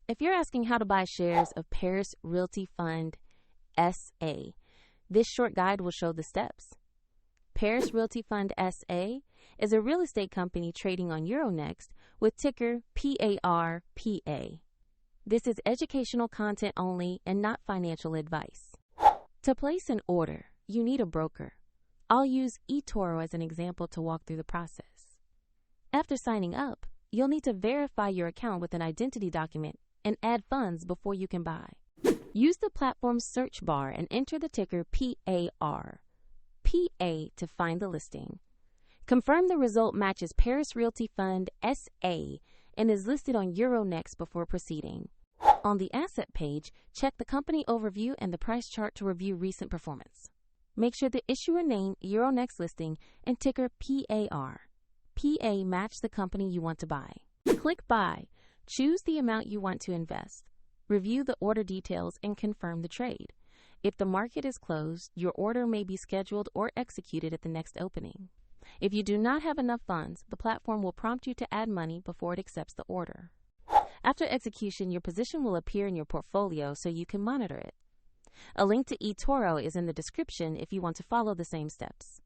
If you're asking how to buy shares of Paris Realty Fund SA, this short guide will show the steps. Paris Realty Fund SA is a real estate company trading on Euronext with ticker PAR.PA. This is educational content only and not financial advice. To place an order, you need a broker. I'll use eToro as an example to walk through the process. After signing up, you'll need to verify your account with an identity document and add funds before you can buy. Use the platform's search bar and enter the ticker PAR.PA to find the listing. Confirm the result matches Paris Realty Fund SA and is listed on Euronext before proceeding. On the asset page, check the company overview and the price chart to review recent performance. Make sure the issuer name, Euronext listing, and ticker PAR.PA match the company you want to buy. Click Buy. Choose the amount you want to invest. Review the order details and confirm the trade. If the market is closed, your order may be scheduled or executed at the next opening. If you do not have enough funds, the platform will prompt you to add money before it accepts the order. After execution, your position will appear in your portfolio so you can monitor it. A link to eToro is in the description if you want to follow the same steps.